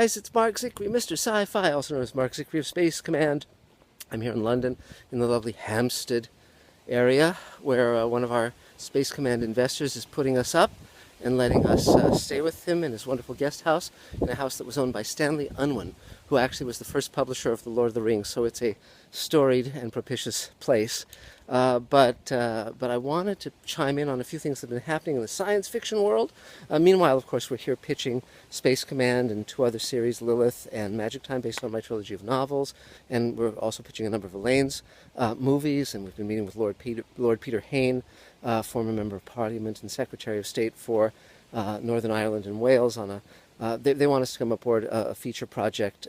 guys, it's Mark Zickery, Mr. Sci-Fi, also known as Mark Zickery of Space Command. I'm here in London, in the lovely Hampstead area, where one of our Space Command investors is putting us up and letting us stay with him in his wonderful guest house, in a house that was owned by Stanley Unwin, who actually was the first publisher of The Lord of the Rings, so it's a storied and propitious place. But I wanted to chime in on a few things that have been happening in the science fiction world. Meanwhile, of course, we're here pitching Space Command and two other series, Lilith and Magic Time, based on my trilogy of novels. And we're also pitching a number of Elaine's movies, and we've been meeting with Lord Peter Hayne, former Member of Parliament and Secretary of State for Northern Ireland and Wales, on a they want us to come aboard a feature project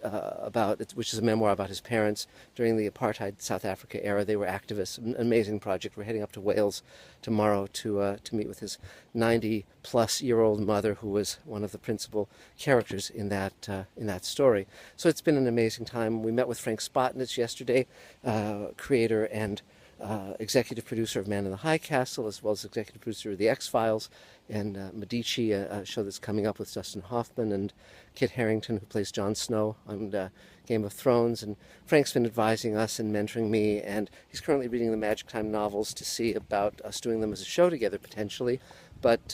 which is a memoir about his parents during the apartheid South Africa era. They were activists. An amazing project. We're heading up to Wales tomorrow to meet with his 90-plus-year-old mother, who was one of the principal characters in that story. So it's been an amazing time. We met with Frank Spotnitz yesterday, creator and executive producer of Man in the High Castle, as well as executive producer of The X-Files, and Medici, a show that's coming up with Dustin Hoffman and Kit Harington, who plays Jon Snow on Game of Thrones. And Frank's been advising us and mentoring me, and he's currently reading the Magic Time novels to see about us doing them as a show together, potentially. But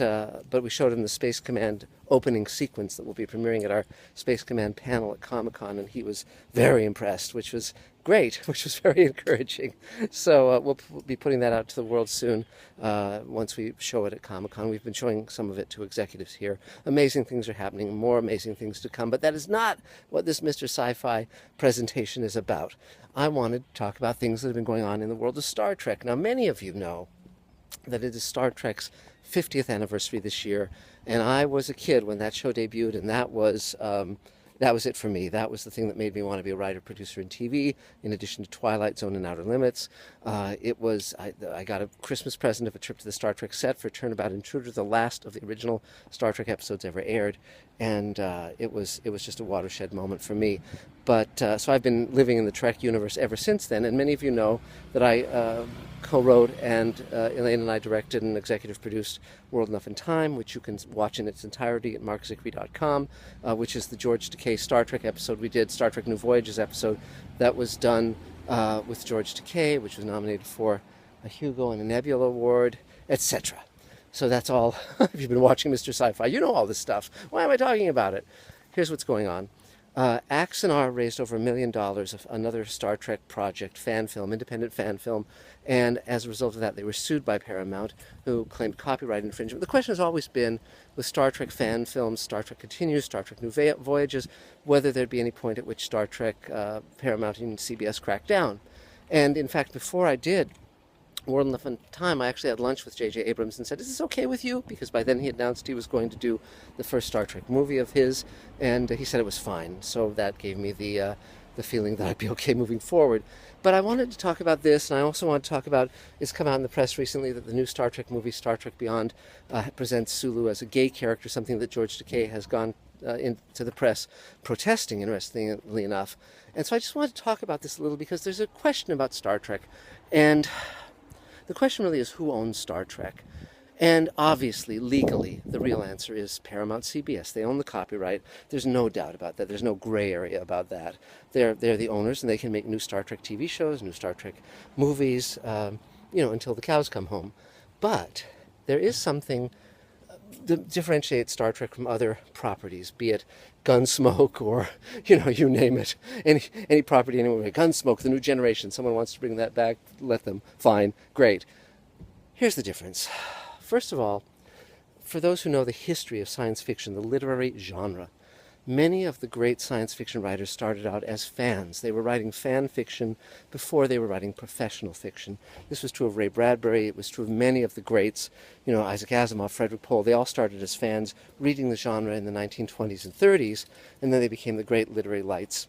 we showed him the Space Command opening sequence that will be premiering at our Space Command panel at Comic-Con, and he was very impressed, which was great, which was very encouraging. So we'll be putting that out to the world soon once we show it at Comic-Con. We've been showing some of it to executives here. Amazing things are happening, more amazing things to come, but that is not what this Mr. Sci-Fi presentation is about. I wanted to talk about things that have been going on in the world of Star Trek. Now, many of you know that it is Star Trek's 50th anniversary this year, and I was a kid when that show debuted, and that was it for me. That was the thing that made me want to be a writer, producer in TV, in addition to Twilight Zone and Outer Limits. I got a Christmas present of a trip to the Star Trek set for Turnabout Intruder, the last of the original Star Trek episodes ever aired, and it was just a watershed moment for me. But so I've been living in the Trek universe ever since then, and many of you know that I co-wrote and Elaine and I directed and executive produced World Enough in Time, which you can watch in its entirety at markzickery.com, which is the George Takei Star Trek episode we did, Star Trek New Voyages episode, that was done with George Takei, which was nominated for a Hugo and a Nebula Award, etc. So that's all. If you've been watching Mr. Sci-Fi, you know all this stuff. Why am I talking about it? Here's what's going on. Axanar raised over $1 million of another Star Trek project, fan film, independent fan film, and as a result of that, they were sued by Paramount, who claimed copyright infringement. The question has always been, with Star Trek fan films, Star Trek Continues, Star Trek New Voyages, whether there'd be any point at which Star Trek, Paramount, and CBS cracked down. And in fact, before I did World Enough in Time, I actually had lunch with J.J. Abrams and said, "Is this okay with you?" Because by then he announced he was going to do the first Star Trek movie of his, and he said it was fine. So that gave me the feeling that I'd be okay moving forward. But I wanted to talk about this, and I also want to talk about, it's come out in the press recently that the new Star Trek movie, Star Trek Beyond, presents Sulu as a gay character, something that George Takei has gone into the press protesting, interestingly enough. And so I just wanted to talk about this a little, because there's a question about Star Trek, and the question really is, who owns Star Trek? And obviously, legally, the real answer is Paramount CBS. They own the copyright. There's no doubt about that. There's no gray area about that. They're the owners, and they can make new Star Trek TV shows, new Star Trek movies, until the cows come home. But there is something that differentiates Star Trek from other properties, be it Gunsmoke or, you name it. Any property anywhere. Gunsmoke, the new generation. Someone wants to bring that back, let them. Fine, great. Here's the difference. First of all, for those who know the history of science fiction, the literary genre, many of the great science fiction writers started out as fans. They were writing fan fiction before they were writing professional fiction. This was true of Ray Bradbury. It was true of many of the greats, Isaac Asimov, Frederick Pohl. They all started as fans reading the genre in the 1920s and 30s, and then they became the great literary lights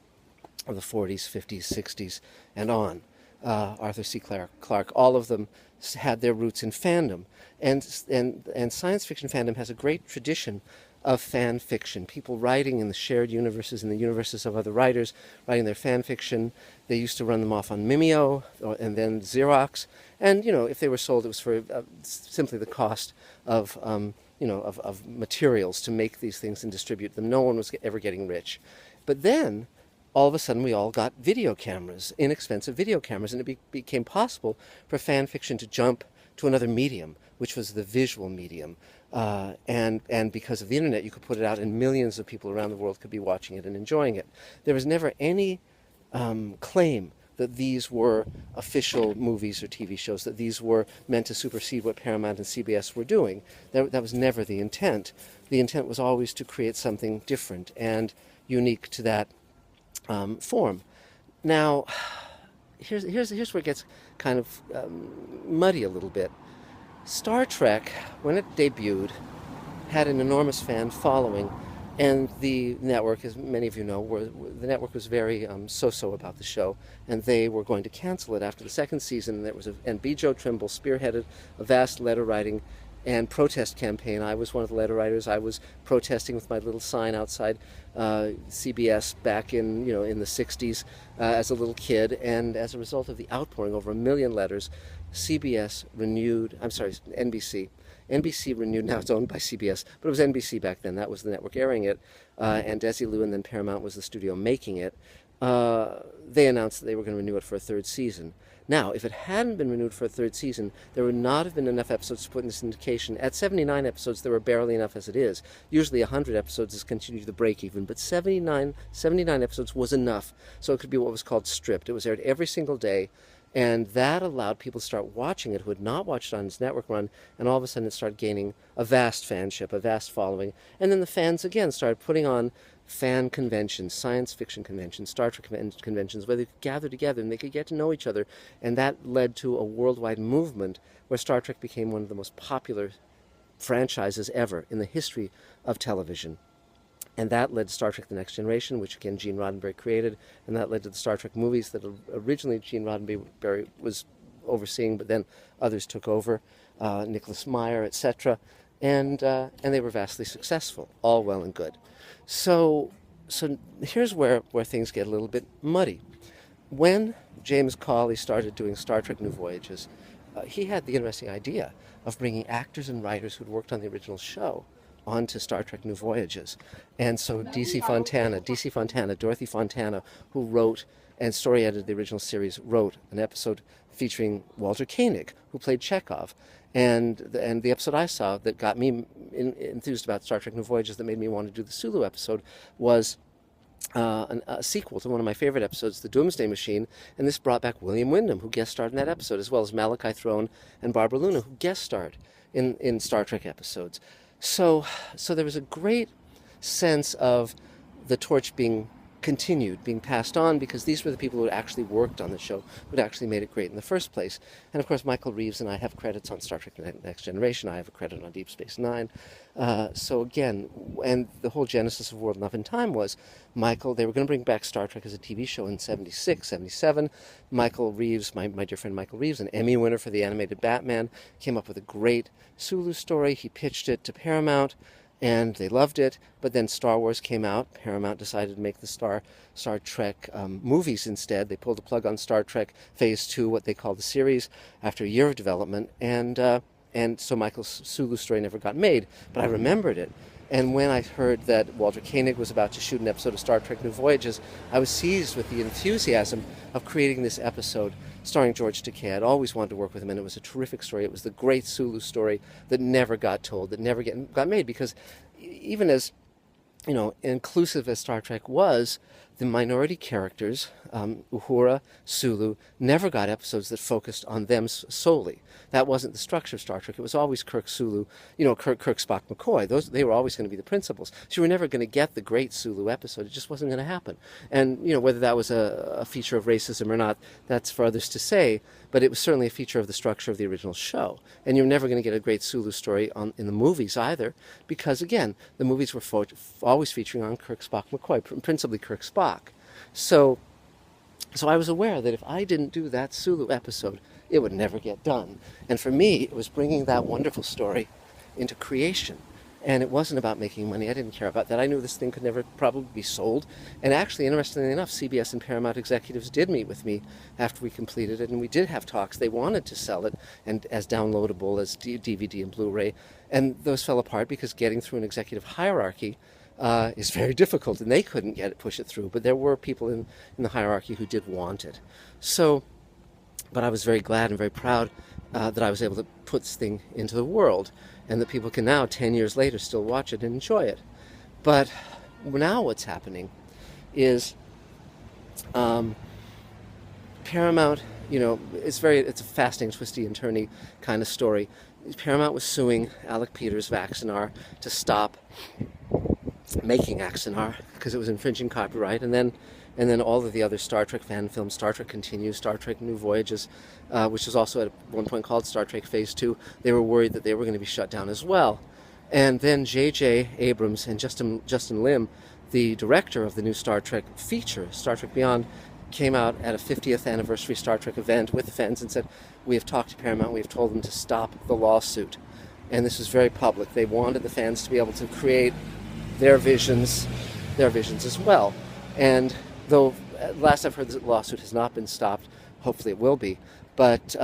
of the 40s, 50s, 60s, and on. Arthur C. Clarke, all of them had their roots in fandom. And science fiction fandom has a great tradition of fan fiction, people writing in the shared universes, in the universes of other writers, writing their fan fiction. They used to run them off on Mimeo and then Xerox. And, if they were sold, it was for simply the cost of of materials to make these things and distribute them. No one was ever getting rich. But then, all of a sudden, we all got video cameras, inexpensive video cameras, and it became possible for fan fiction to jump to another medium, which was the visual medium. And because of the internet, you could put it out, and millions of people around the world could be watching it and enjoying it. There was never any claim that these were official movies or TV shows, that these were meant to supersede what Paramount and CBS were doing. That was never the intent. The intent was always to create something different and unique to that form. Now, here's where it gets kind of muddy a little bit. Star Trek, when it debuted, had an enormous fan following, and the network, as many of you know, the network was very so-so about the show, and they were going to cancel it after the second season. And B. Joe Trimble spearheaded a vast letter writing and protest campaign. I was one of the letter writers. I was protesting with my little sign outside CBS back in the 60s as a little kid, and as a result of the outpouring, over 1 million letters, NBC renewed, now it's owned by CBS, but it was NBC back then. That was the network airing it, and Desilu and then Paramount was the studio making it. They announced that they were going to renew it for a third season. Now, if it hadn't been renewed for a third season, there would not have been enough episodes to put in syndication. At 79 episodes, there were barely enough as it is. Usually 100 episodes is continued to break even, but 79 episodes was enough, so it could be what was called stripped. It was aired every single day, and that allowed people to start watching it who had not watched it on its network run, and all of a sudden it started gaining a vast fanship, a vast following. And then the fans again started putting on fan conventions, science fiction conventions, Star Trek conventions, where they could gather together and they could get to know each other. And that led to a worldwide movement where Star Trek became one of the most popular franchises ever in the history of television. And that led to Star Trek The Next Generation, which again Gene Roddenberry created, and that led to the Star Trek movies that originally Gene Roddenberry was overseeing, but then others took over, Nicholas Meyer, etc., and they were vastly successful, all well and good. So here's where things get a little bit muddy. When James Cawley started doing Star Trek New Voyages, he had the interesting idea of bringing actors and writers who'd worked on the original show onto Star Trek New Voyages. And so Dorothy Fontana, who wrote and story edited the original series, wrote an episode featuring Walter Koenig, who played Chekhov. And the episode I saw that got me enthused about Star Trek New Voyages, that made me want to do the Sulu episode, was a sequel to one of my favorite episodes, The Doomsday Machine, and this brought back William Wyndham, who guest starred in that episode, as well as Malachi Throne and Barbara Luna, who guest starred in Star Trek episodes. So there was a great sense of the torch being continued, being passed on, because these were the people who had actually worked on the show, who had actually made it great in the first place. And of course, Michael Reeves and I have credits on Star Trek Next Generation. I have a credit on Deep Space Nine. So again, and the whole genesis of World, Love, and Time was they were going to bring back Star Trek as a TV show in 76, 77. Michael Reeves, my dear friend Michael Reeves, an Emmy winner for the animated Batman, came up with a great Sulu story. He pitched it to Paramount, and they loved it, but then Star Wars came out. Paramount decided to make the Star Trek movies instead. They pulled the plug on Star Trek Phase 2, what they call the series, after a year of development, and so Michael's Sulu story never got made, but I remembered it. And when I heard that Walter Koenig was about to shoot an episode of Star Trek New Voyages, I was seized with the enthusiasm of creating this episode starring George Takei. I'd always wanted to work with him, and it was a terrific story. It was the great Sulu story that never got told, that never got made, because even as inclusive as Star Trek was, the minority characters, Uhura, Sulu, never got episodes that focused on them solely. That wasn't the structure of Star Trek. It was always Kirk, Sulu, Kirk, Spock, McCoy. They were always going to be the principals. So you were never going to get the great Sulu episode. It just wasn't going to happen. And, whether that was a feature of racism or not, that's for others to say, but it was certainly a feature of the structure of the original show. And you're never going to get a great Sulu story in the movies either, because, again, the movies were always featuring on Kirk, Spock, McCoy, principally Kirk, Spock. So I was aware that if I didn't do that Sulu episode, it would never get done. And for me, it was bringing that wonderful story into creation. And it wasn't about making money. I didn't care about that. I knew this thing could never probably be sold. And actually, interestingly enough, CBS and Paramount executives did meet with me after we completed it, and we did have talks. They wanted to sell it and as downloadable as DVD and Blu-ray, and those fell apart because getting through an executive hierarchy is very difficult, and they couldn't push it through. But there were people in the hierarchy who did want it. So, but I was very glad and very proud that I was able to put this thing into the world, and that people can now, 10 years later, still watch it and enjoy it. But now what's happening is Paramount, it's a fascinating, twisty and turny kind of story. Paramount was suing Alec Peters of Axanar to stop making Axanar because it was infringing copyright, and then all of the other Star Trek fan films, Star Trek Continues, Star Trek New Voyages, which was also at one point called Star Trek Phase 2, they were worried that they were going to be shut down as well. And then J.J. Abrams and Justin Lim, the director of the new Star Trek feature, Star Trek Beyond, came out at a 50th anniversary Star Trek event with the fans and said, "We have talked to Paramount, we have told them to stop the lawsuit." And this was very public. They wanted the fans to be able to create their visions as well. And though last I've heard, the lawsuit has not been stopped. Hopefully it will be. But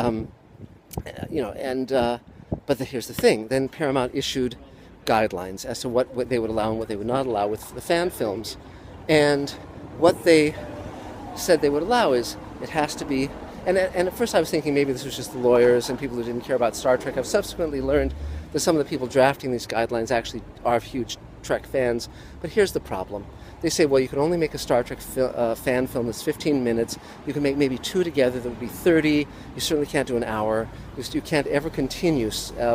here's the thing. Then Paramount issued guidelines as to what they would allow and what they would not allow with the fan films. And what they said they would allow is it has to be. And at first I was thinking maybe this was just the lawyers and people who didn't care about Star Trek. I've subsequently learned that some of the people drafting these guidelines actually are huge Trek fans. But here's the problem. They say, well, you can only make a Star Trek fan film that's 15 minutes. You can make maybe two together that would be 30. You certainly can't do an hour. You can't ever continue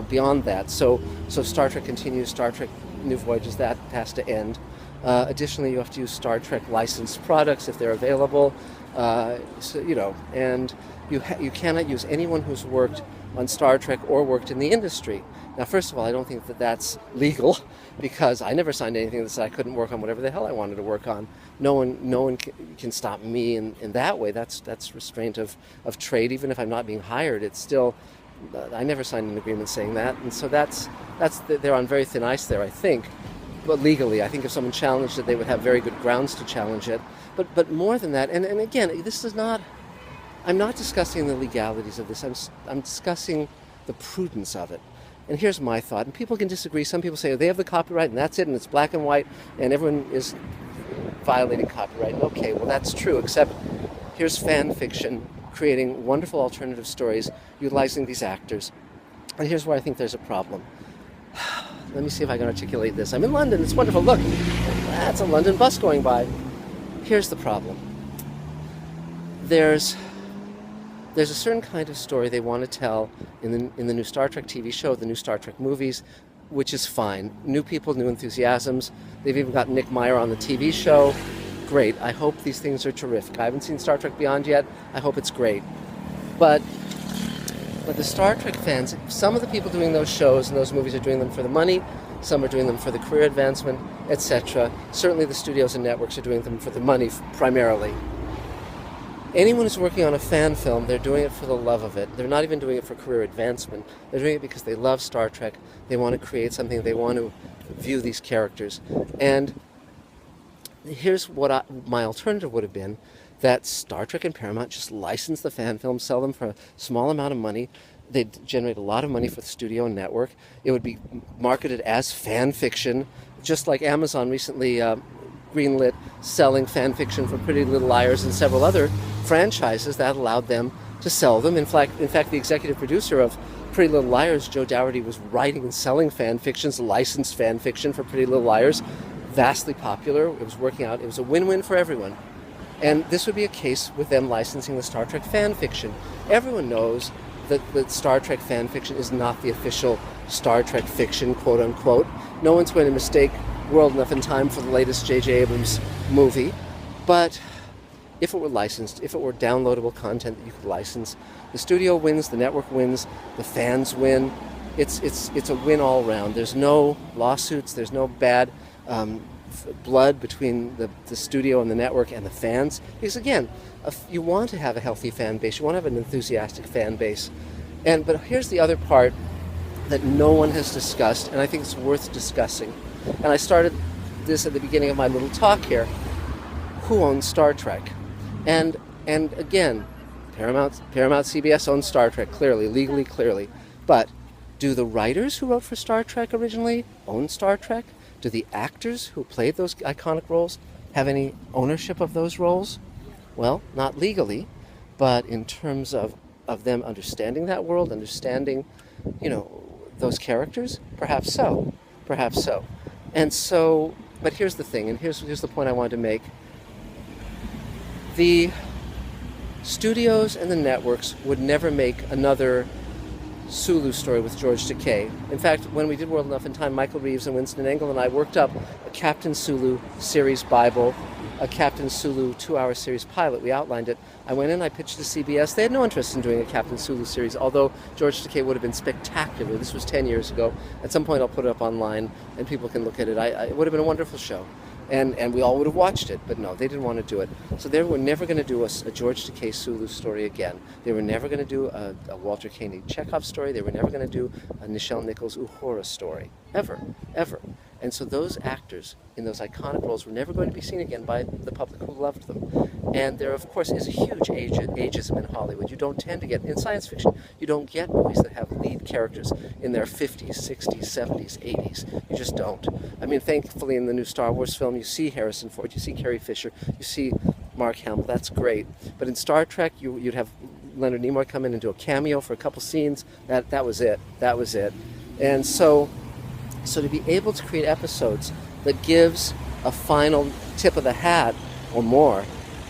beyond that. So Star Trek Continues, Star Trek New Voyages, that has to end. Additionally, you have to use Star Trek licensed products if they're available. And you cannot use anyone who's worked on Star Trek or worked in the industry. Now, first of all, I don't think that that's legal, because I never signed anything that said I couldn't work on whatever the hell I wanted to work on. No one can stop me in that way. That's restraint of trade. Even if I'm not being hired, it's still, I never signed an agreement saying that. And so they're on very thin ice there, I think. But legally, I think if someone challenged it, they would have very good grounds to challenge it. But more than that, and again, this is not, I'm not discussing the legalities of this. I'm discussing the prudence of it. And here's my thought, and people can disagree. Some people say, oh, they have the copyright, and that's it, and it's black and white, and everyone is violating copyright. And okay, well, that's true, except here's fan fiction creating wonderful alternative stories, utilizing these actors. And here's where I think there's a problem. Let me see if I can articulate this. I'm in London. It's wonderful. Look, that's a London bus going by. Here's the problem. There's a certain kind of story they want to tell in the new Star Trek TV show, the new Star Trek movies, which is fine. New people, new enthusiasms. They've even got Nick Meyer on the TV show. Great. I hope these things are terrific. I haven't seen Star Trek Beyond yet. I hope it's great. But the Star Trek fans, some of the people doing those shows and those movies are doing them for the money, some are doing them for the career advancement, etc. Certainly the studios and networks are doing them for the money primarily. Anyone who's working on a fan film, they're doing it for the love of it. They're not even doing it for career advancement. They're doing it because they love Star Trek. They want to create something. They want to view these characters. And here's what my alternative would have been, that Star Trek and Paramount just license the fan films, sell them for a small amount of money. They'd generate a lot of money for the studio and network. It would be marketed as fan fiction, just like Amazon recently greenlit selling fan fiction for Pretty Little Liars and several other franchises that allowed them to sell them. In fact, the executive producer of Pretty Little Liars, Joe Dougherty, was writing and selling fan fictions, licensed fan fiction for Pretty Little Liars. Vastly popular. It was working out. It was a win-win for everyone. And this would be a case with them licensing the Star Trek fan fiction. Everyone knows that Star Trek fan fiction is not the official Star Trek fiction, quote unquote. No one's going to mistake World Enough in Time for the latest J.J. Abrams movie. But if it were licensed, if it were downloadable content that you could license, the studio wins, the network wins, the fans win. It's a win all around. There's no lawsuits, there's no bad blood between the studio and the network and the fans. Because again, you want to have a healthy fan base, you want to have an enthusiastic fan base. But here's the other part that no one has discussed, and I think it's worth discussing. And I started this at the beginning of my little talk here. Who owns Star Trek? And again, Paramount CBS owns Star Trek, clearly, legally, clearly. But do the writers who wrote for Star Trek originally own Star Trek? Do the actors who played those iconic roles have any ownership of those roles? Well, not legally, but in terms of them understanding that world, understanding, those characters, perhaps so. And so, but here's the thing, and here's the point I wanted to make. The studios and the networks would never make another Sulu story with George Takei. In fact, when we did World Enough in Time, Michael Reeves and Winston Engel and I worked up a Captain Sulu series Bible, a Captain Sulu 2-hour series pilot. We outlined it. I went in, I pitched to CBS. They had no interest in doing a Captain Sulu series, although George Takei would have been spectacular. This was 10 years ago. At some point I'll put it up online and people can look at it. It would have been a wonderful show. And we all would have watched it, but no, they didn't want to do it. So they were never going to do a George Takei Sulu story again. They were never going to do a Walter Koenig Chekhov story. They were never going to do a Nichelle Nichols Uhura story. Ever. And so those actors in those iconic roles were never going to be seen again by the public who loved them. And there, of course, is a huge ageism in Hollywood. You don't tend to get, in science fiction, you don't get movies that have lead characters in their 50s, 60s, 70s, 80s. You just don't. I mean, thankfully, in the new Star Wars film, you see Harrison Ford, you see Carrie Fisher, you see Mark Hamill. That's great. But in Star Trek, you'd have Leonard Nimoy come in and do a cameo for a couple scenes. That was it. And so to be able to create episodes that gives a final tip of the hat or more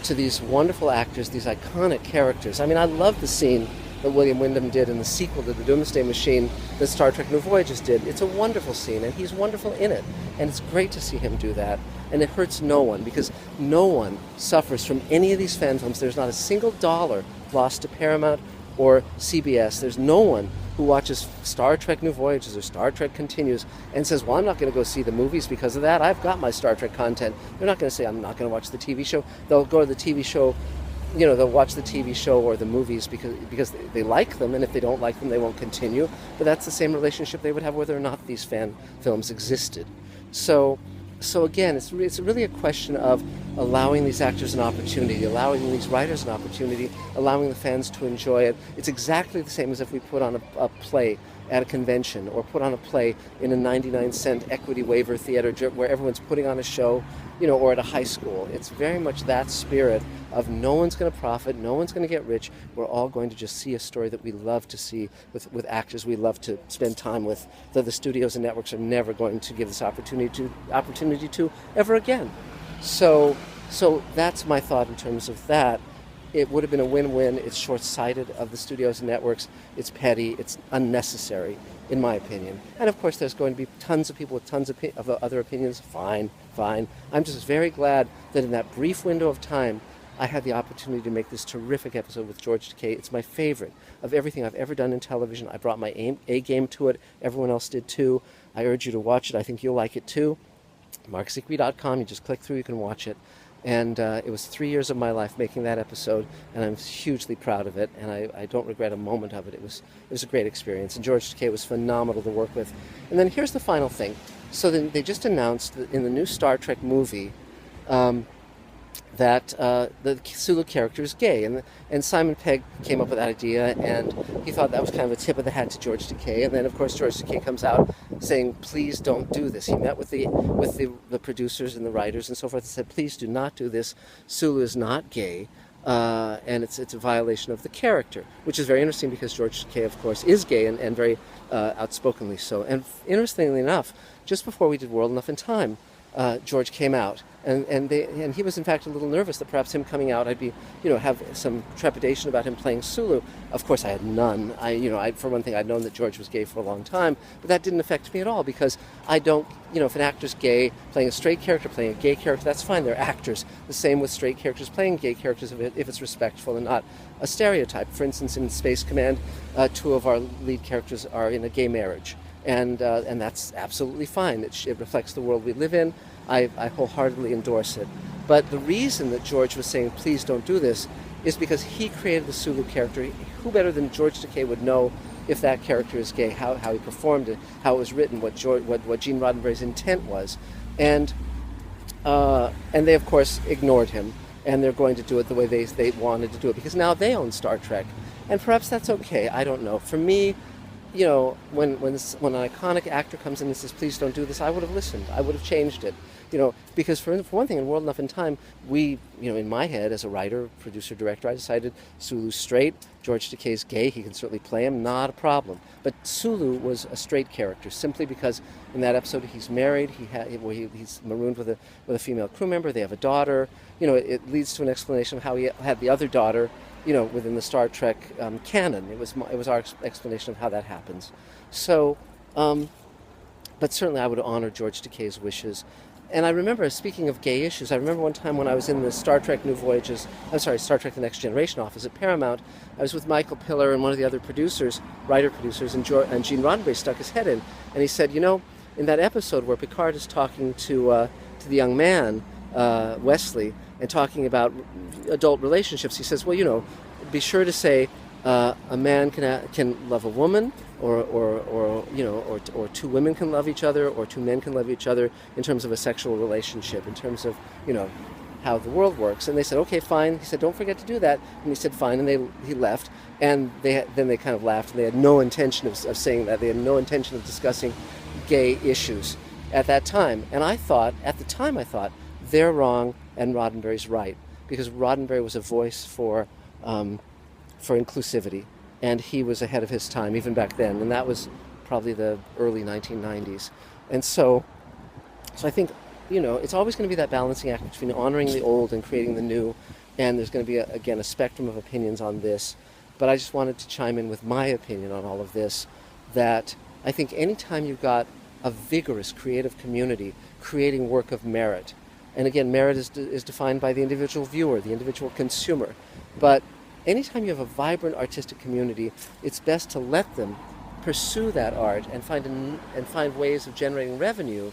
to these wonderful actors, these iconic characters. I mean, I love the scene that William Wyndham did in the sequel to The Doomsday Machine that Star Trek New Voyages did. It's a wonderful scene, and he's wonderful in it. And it's great to see him do that. And it hurts no one, because no one suffers from any of these fan films. There's not a single dollar lost to Paramount or CBS. There's no one who watches Star Trek New Voyages or Star Trek Continues and says, well, I'm not going to go see the movies because of that. I've got my Star Trek content. They're not going to say, I'm not going to watch the TV show. They'll go to the TV show, they'll watch the TV show or the movies because they like them, and if they don't like them, they won't continue. But that's the same relationship they would have whether or not these fan films existed. So again, it's really a question of allowing these actors an opportunity, allowing these writers an opportunity, allowing the fans to enjoy it. It's exactly the same as if we put on a play at a convention or put on a play in a 99-cent equity waiver theater where everyone's putting on a show, or at a high school. It's very much that spirit of no one's going to profit, no one's going to get rich. We're all going to just see a story that we love to see with actors we love to spend time with, that the studios and networks are never going to give this opportunity to ever again. So that's my thought in terms of that. It would have been a win-win. It's short-sighted of the studios and networks. It's petty. It's unnecessary, in my opinion. And of course, there's going to be tons of people with tons of other opinions. Fine. I'm just very glad that in that brief window of time, I had the opportunity to make this terrific episode with George Takei. It's my favorite of everything I've ever done in television. I brought my A game to it. Everyone else did too. I urge you to watch it. I think you'll like it too. MarkZickery.com. You just click through, you can watch it. And it was 3 years of my life making that episode, and I'm hugely proud of it, and I don't regret a moment of it. It was a great experience, and George Takei was phenomenal to work with. And then here's the final thing. So then they just announced that in the new Star Trek movie that the Sulu character is gay, and Simon Pegg came up with that idea, and he thought that was kind of a tip of the hat to George Takei. And then of course George Takei comes out saying, please don't do this. He met with the producers and the writers and so forth and said, please do not do this. Sulu is not gay, and it's a violation of the character, which is very interesting because George Takei, of course, is gay and very outspokenly so. And interestingly enough, just before we did World Enough in Time, George came out, and he was in fact a little nervous that perhaps him coming out, I'd be, have some trepidation about him playing Sulu. Of course, I had none. For one thing, I'd known that George was gay for a long time, but that didn't affect me at all because I don't, if an actor's gay, playing a straight character, playing a gay character, that's fine. They're actors. The same with straight characters playing gay characters if it's respectful and not a stereotype. For instance, in Space Command, two of our lead characters are in a gay marriage. And that's absolutely fine. It reflects the world we live in. I wholeheartedly endorse it. But the reason that George was saying, please don't do this, is because he created the Sulu character. Who better than George Takei would know, if that character is gay, how he performed it, how it was written, what Gene Roddenberry's intent was. And they, of course, ignored him, and they're going to do it the way they wanted to do it, because now they own Star Trek. And perhaps that's okay, I don't know. For me, you know, when an iconic actor comes in and says, please don't do this, I would have listened. I would have changed it. You know, because for one thing, in World Enough in Time, we, you know, in my head as a writer, producer, director, I decided Sulu's straight, George Takei's gay, he can certainly play him, not a problem. But Sulu was a straight character, simply because in that episode he's married, he's marooned with a female crew member, they have a daughter. You know, it leads to an explanation of how he had the other daughter, you know, within the Star Trek canon. It was our explanation of how that happens. So, but certainly I would honor George Takei's wishes. And I remember, speaking of gay issues, I remember one time when I was in the Star Trek Star Trek The Next Generation office at Paramount, I was with Michael Piller and one of the other writer-producers, and Gene Roddenberry stuck his head in, and he said, you know, in that episode where Picard is talking to the young man, Wesley, and talking about adult relationships, he says, well, you know, be sure to say a man can love a woman, or you know, or two women can love each other, or two men can love each other in terms of a sexual relationship, in terms of, you know, how the world works. And they said, okay, fine. He said, don't forget to do that. And he said, fine. And he left. And then they kind of laughed. And they had no intention of saying that. They had no intention of discussing gay issues at that time. And I thought, at the time, they're wrong and Roddenberry's right, because Roddenberry was a voice for inclusivity, and he was ahead of his time even back then, and that was probably the early 1990s. And so I think, you know, it's always going to be that balancing act between honoring the old and creating the new, and there's going to be again a spectrum of opinions on this. But I just wanted to chime in with my opinion on all of this, that I think anytime you've got a vigorous creative community creating work of merit, and again, merit is defined by the individual viewer, the individual consumer, but anytime you have a vibrant artistic community, it's best to let them pursue that art and find ways of generating revenue,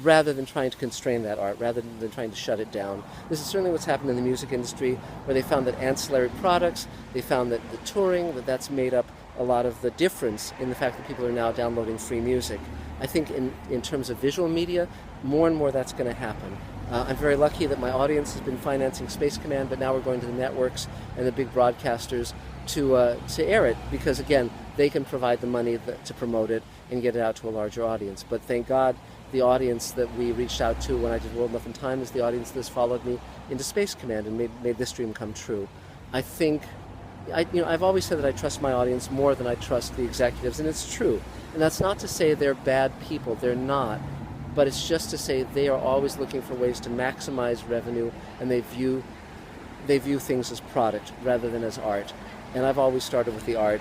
rather than trying to constrain that art, rather than trying to shut it down. This is certainly what's happened in the music industry, where they found that ancillary products, they found that the touring, that's made up a lot of the difference in the fact that people are now downloading free music. I think in terms of visual media, more and more that's going to happen. I'm very lucky that my audience has been financing Space Command, but now we're going to the networks and the big broadcasters to air it, because again, they can provide the money to promote it and get it out to a larger audience. But thank God, the audience that we reached out to when I did World Enough in Time is the audience that's followed me into Space Command and made this dream come true. I think, I've always said that I trust my audience more than I trust the executives, and it's true. And that's not to say they're bad people, they're not. But it's just to say they are always looking for ways to maximize revenue, and they view things as product rather than as art. And I've always started with the art,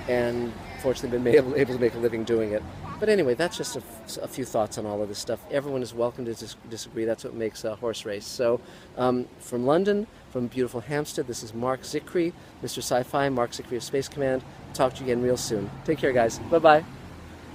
and fortunately been able to make a living doing it. But anyway, that's just a few thoughts on all of this stuff. Everyone is welcome to disagree. That's what makes a horse race. So from London, from beautiful Hampstead, this is Mark Zickrey, Mr. Sci-Fi, Mark Zickrey of Space Command. Talk to you again real soon. Take care, guys. Bye-bye.